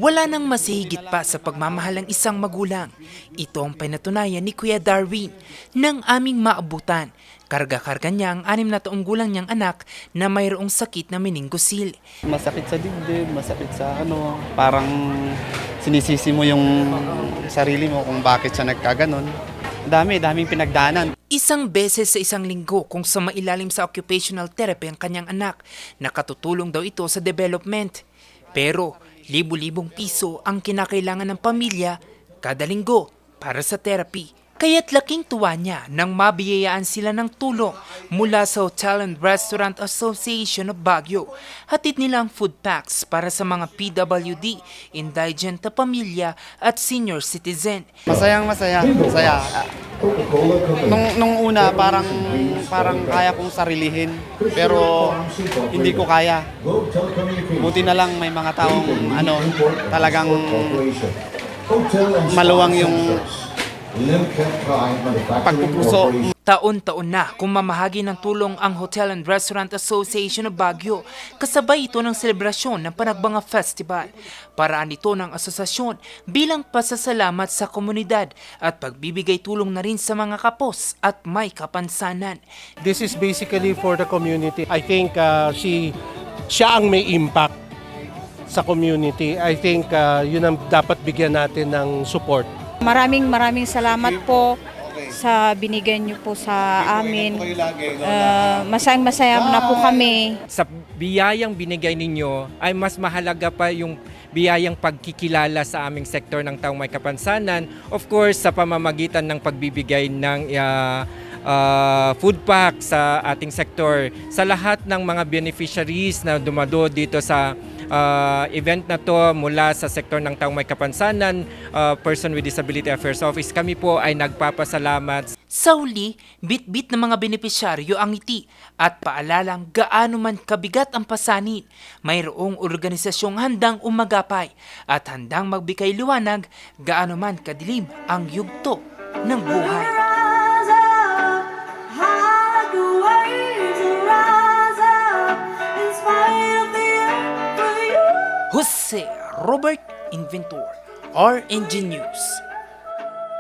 Wala nang mas higit pa sa pagmamahal ng isang magulang. Ito ang pinatunayan ni Kuya Darwin ng aming maabutan. Karga-karga niya ang 6 na taong gulang niyang anak na mayroong sakit na meningosil. Masakit sa dibdib, masakit sa parang sinisisi mo yung sarili mo kung bakit siya nagkaganon. Daming pinagdaanan. Isang beses sa isang linggo kung sa mailalim sa occupational therapy ang kanyang anak, nakatutulong daw ito sa development. Pero libu-libong piso ang kinakailangan ng pamilya kada linggo para sa therapy. Kaya't laking tuwa niya nang mabiyayaan sila ng tulong mula sa Hotel and Restaurant Association of Baguio. Hatid nila ang food packs para sa mga PWD, indigent na pamilya at senior citizen. Masaya. Nung una parang kaya kong sarilihin pero hindi ko kaya. Buti na lang may mga taong talagang maluwang yung pagpupuso. Taon-taon na kumamahagi ng tulong ang Hotel and Restaurant Association of Baguio. Kasabay ito ng selebrasyon ng Panagbanga Festival. Paraan ito ng asosasyon bilang pasasalamat sa komunidad at pagbibigay tulong na rin sa mga kapos at may kapansanan. This is basically for the community. I think siya ang may impact sa community. I think yun ang dapat bigyan natin ng support. Maraming salamat po sa binigay niyo po sa amin. Masayang-masaya na po kami. Sa biyayang binigay ninyo ay mas mahalaga pa yung biyayang pagkikilala sa aming sektor ng taong may kapansanan. Of course, sa pamamagitan ng pagbibigay ng food pack sa ating sektor. Sa lahat ng mga beneficiaries na dumado dito sa event na to mula sa sektor ng taong may kapansanan, Person with Disability Affairs Office, kami po ay nagpapasalamat. Sa huli, bit-bit ng mga benepisyaryo ang ngiti at paalalang gaano man kabigat ang pasanin, mayroong organisasyong handang umagapay at handang magbigay liwanag gaano man kadilim ang yugto ng buhay. Jose Robert Inventor, RNG News.